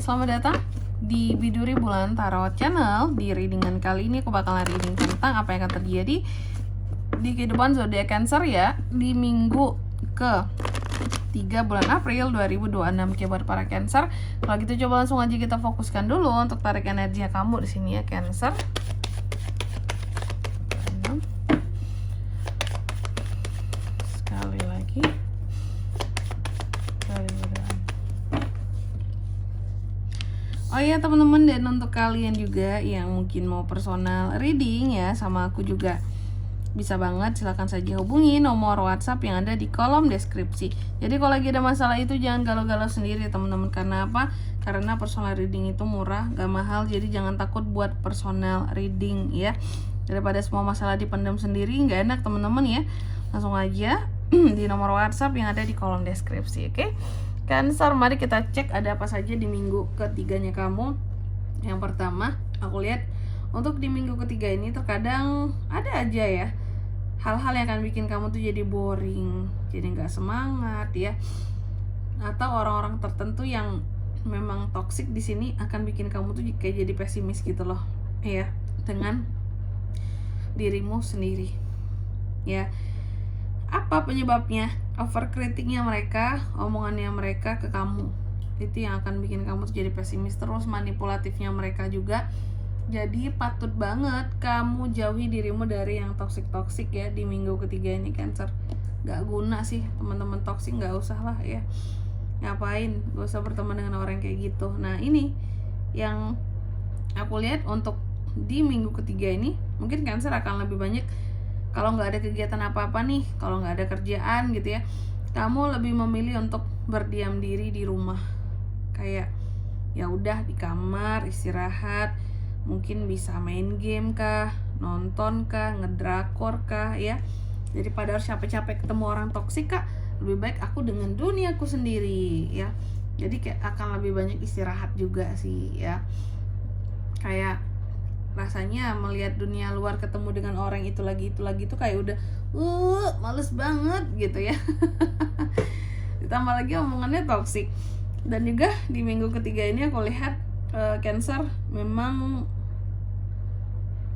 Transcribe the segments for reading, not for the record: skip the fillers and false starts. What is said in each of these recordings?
selamat datang di Biduri Bulan Tarot Channel. Di readingan kali ini aku bakalan reading tentang apa yang akan terjadi di kehidupan zodiak Cancer ya di minggu ke 3 bulan April 2026 buat para Cancer. Kalau gitu coba langsung aja kita fokuskan dulu untuk tarik energi kamu di sini ya Cancer. Sekali lagi. Oh iya teman-teman, dan untuk kalian juga yang mungkin mau personal reading ya sama aku juga bisa banget, silahkan saja hubungi nomor WhatsApp yang ada di kolom deskripsi. Jadi kalau lagi ada masalah itu jangan galau-galau sendiri teman-teman. Karena apa? Karena personal reading itu murah, gak mahal. Jadi jangan takut buat personal reading ya. Daripada semua masalah dipendam sendiri, gak enak teman-teman ya. Langsung aja di nomor WhatsApp yang ada di kolom deskripsi, oke? Cancer, mari kita cek ada apa saja di minggu ketiganya kamu. Yang pertama, aku lihat untuk di minggu ketiga ini terkadang ada aja ya hal-hal yang akan bikin kamu tuh jadi boring, jadi nggak semangat ya. Atau orang-orang tertentu yang memang toksik di sini akan bikin kamu tuh kayak jadi pesimis gitu loh, ya, dengan dirimu sendiri. Ya. Apa penyebabnya? Overcriticnya mereka, omongannya mereka ke kamu, itu yang akan bikin kamu tuh jadi pesimis terus. Manipulatifnya mereka juga. Jadi patut banget kamu jauhi dirimu dari yang toksik ya di minggu ketiga ini Cancer. Gak guna sih teman-teman toksik, gak usah lah ya. Ngapain? Gak usah berteman dengan orang kayak gitu. Nah ini yang aku lihat untuk di minggu ketiga ini, mungkin Cancer akan lebih banyak kalau nggak ada kegiatan apa-apa nih, kalau nggak ada kerjaan gitu ya, kamu lebih memilih untuk berdiam diri di rumah, kayak ya udah di kamar istirahat, mungkin bisa main game kah, nonton kah, ngedrakor kah ya. Jadi pada harus capek-capek ketemu orang toksik kak, lebih baik aku dengan duniaku sendiri ya. Jadi kayak akan lebih banyak istirahat juga sih ya. Kayak rasanya melihat dunia luar ketemu dengan orang itu lagi tuh kayak udah males banget gitu ya. Ditambah lagi omongannya toksik. Dan juga di minggu ketiga ini aku lihat Cancer memang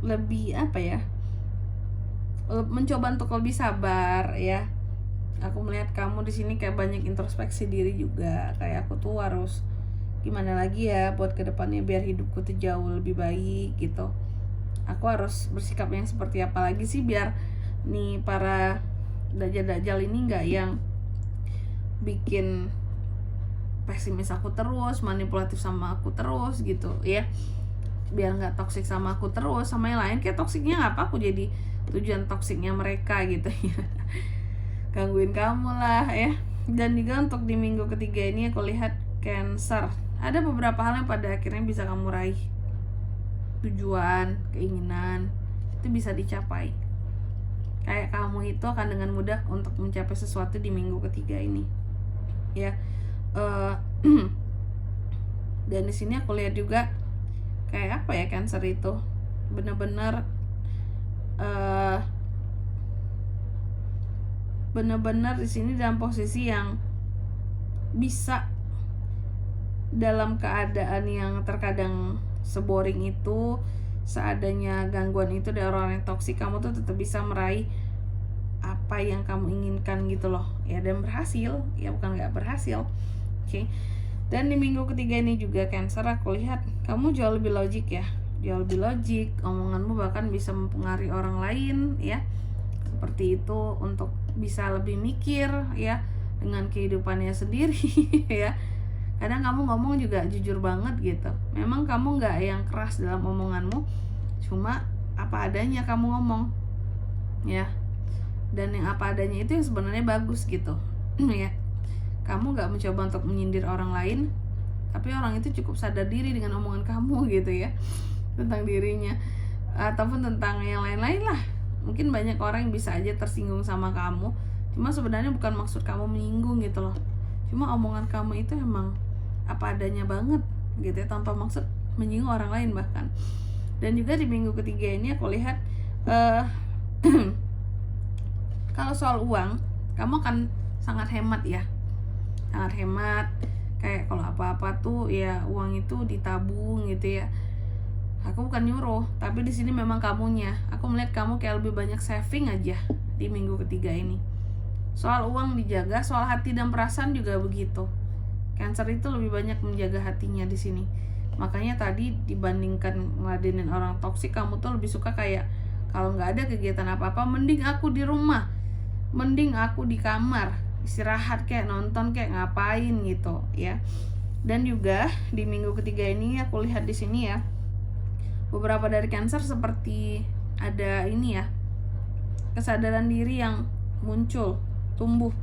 lebih apa ya, mencoba untuk lebih sabar ya. Aku melihat kamu di sini kayak banyak introspeksi diri juga, kayak aku tuh harus gimana lagi ya buat kedepannya biar hidupku tuh jauh lebih baik gitu. Aku harus bersikap yang seperti apa lagi sih biar nih para dajjal ini nggak yang bikin pesimis aku terus, manipulatif sama aku terus gitu ya. Biar nggak toksik sama aku terus, sama yang lain kayak toksiknya apa aku jadi tujuan toksiknya mereka gitu ya. Gangguin kamu lah ya. Dan juga untuk di minggu ketiga ini aku lihat Cancer, ada beberapa hal yang pada akhirnya bisa kamu raih. Tujuan, keinginan itu bisa dicapai. Kayak kamu itu akan dengan mudah untuk mencapai sesuatu di minggu ketiga ini. Ya. Dan di sini aku lihat juga kayak apa ya Cancer itu bener-bener di sini dalam posisi yang bisa dalam keadaan yang terkadang seboring itu, seadanya gangguan itu dari orang yang toksik, kamu tuh tetap bisa meraih apa yang kamu inginkan gitu loh ya, dan berhasil ya, bukan nggak berhasil. Oke. Dan di minggu ketiga ini juga Cancer aku lihat kamu jauh lebih logik ya, jauh lebih logik, omonganmu bahkan bisa mempengaruhi orang lain ya, seperti itu, untuk bisa lebih mikir ya dengan kehidupannya sendiri ya. Kadang kamu ngomong juga jujur banget gitu. Memang kamu gak yang keras dalam omonganmu, cuma apa adanya kamu ngomong ya. Dan yang apa adanya itu yang sebenarnya bagus gitu ya. Kamu gak mencoba untuk menyindir orang lain, tapi orang itu cukup sadar diri dengan omongan kamu gitu ya, tentang dirinya ataupun tentang yang lain-lain lah. Mungkin banyak orang yang bisa aja tersinggung sama kamu, cuma sebenarnya bukan maksud kamu menyinggung gitu loh. Cuma omongan kamu itu emang apa adanya banget gitu ya, tanpa maksud menyinggung orang lain bahkan. Dan juga di minggu ketiga ini aku lihat kalau soal uang kamu akan sangat hemat ya, sangat hemat. kayak kalau apa-apa tuh ya uang itu ditabung gitu ya. Aku bukan nyuruh, tapi di sini memang kamunya. Aku melihat kamu kayak lebih banyak saving aja di minggu ketiga ini. Soal uang dijaga, soal hati dan perasaan juga begitu. Cancer itu lebih banyak menjaga hatinya di sini. Makanya tadi dibandingkan ngeladenin orang toksik, kamu tuh lebih suka kayak kalau nggak ada kegiatan apa-apa, mending aku di rumah, mending aku di kamar istirahat kayak nonton kayak ngapain gitu ya. Dan juga di minggu ketiga ini aku lihat di sini ya, beberapa dari Cancer seperti ada ini ya, kesadaran diri yang muncul, tumbuh.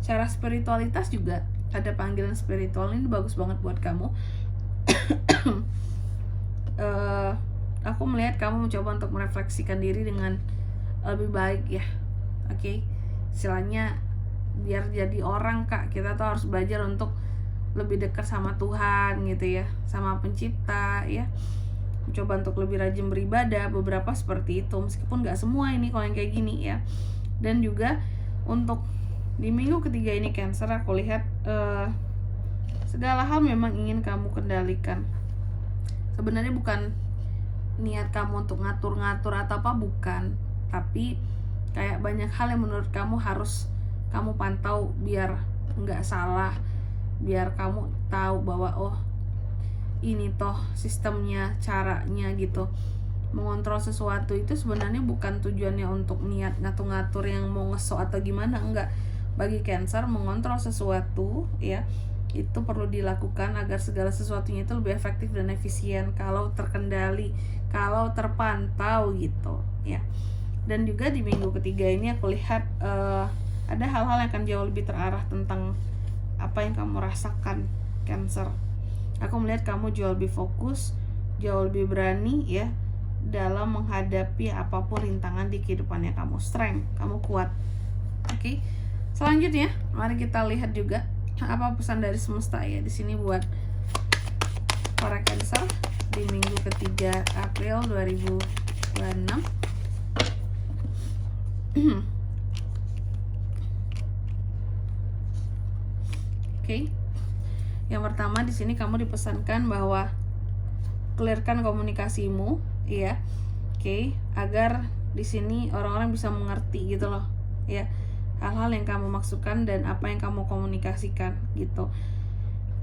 Secara spiritualitas juga ada panggilan spiritual, ini bagus banget buat kamu. Aku melihat kamu mencoba untuk merefleksikan diri dengan lebih baik ya. Oke. Istilahnya biar jadi orang Kak, kita tuh harus belajar untuk lebih dekat sama Tuhan gitu ya, sama pencipta ya. Coba untuk lebih rajin beribadah, beberapa seperti itu, meskipun gak semua ini kalau yang kayak gini ya. Dan juga untuk di minggu ketiga ini Cancer, aku lihat segala hal memang ingin kamu kendalikan. Sebenarnya bukan niat kamu untuk ngatur-ngatur atau apa, bukan, tapi kayak banyak hal yang menurut kamu harus kamu pantau biar nggak salah, biar kamu tahu bahwa oh ini toh sistemnya, caranya gitu. Mengontrol sesuatu itu sebenarnya bukan tujuannya untuk niat ngatur-ngatur yang mau ngesok atau gimana, enggak. Bagi Cancer, mengontrol sesuatu ya itu perlu dilakukan agar segala sesuatunya itu lebih efektif dan efisien kalau terkendali, kalau terpantau gitu ya. Dan juga di minggu ketiga ini aku lihat ada hal-hal yang akan jauh lebih terarah tentang apa yang kamu rasakan Cancer. Aku melihat kamu jauh lebih fokus, jauh lebih berani ya dalam menghadapi apapun rintangan di kehidupannya kamu. Strength, kamu kuat. Oke. Selanjutnya, mari kita lihat juga apa pesan dari semesta ya di sini buat para Cancer di minggu ketiga April 2026. Oke. Yang pertama di sini kamu dipesankan bahwa clearkan komunikasimu ya. Oke, agar di sini orang-orang bisa mengerti gitu loh ya, hal-hal yang kamu maksudkan dan apa yang kamu komunikasikan gitu.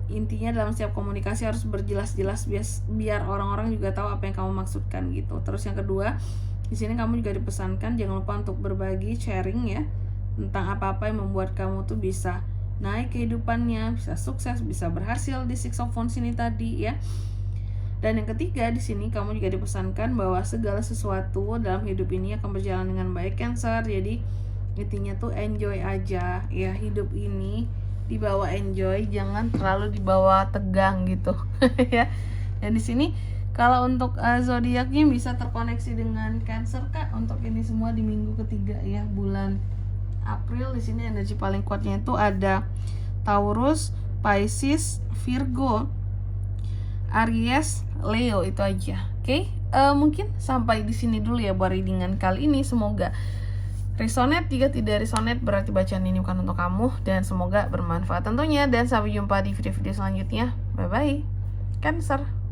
Intinya dalam setiap komunikasi harus berjelas-jelas biar orang-orang juga tahu apa yang kamu maksudkan gitu. Terus yang kedua, di sini kamu juga dipesankan jangan lupa untuk berbagi, sharing ya, tentang apa-apa yang membuat kamu tuh bisa naik kehidupannya, bisa sukses, bisa berhasil di Six of Wands ini tadi ya. Dan yang ketiga di sini kamu juga dipesankan bahwa segala sesuatu dalam hidup ini akan berjalan dengan baik Cancer. Jadi intinya tuh enjoy aja ya, hidup ini dibawa enjoy, jangan terlalu dibawa tegang gitu ya. Dan di sini kalau untuk zodiaknya bisa terkoneksi dengan Cancer Kak untuk ini semua di minggu ketiga ya, bulan April. Di sini energi paling kuatnya itu ada Taurus, Pisces, Virgo, Aries, Leo, itu aja. Oke, mungkin sampai di sini dulu ya buat readingan kali ini. Semoga resonate. Jika tidak resonate berarti bacaan ini bukan untuk kamu, dan semoga bermanfaat tentunya. Dan sampai jumpa di video-video selanjutnya. Bye bye Cancer.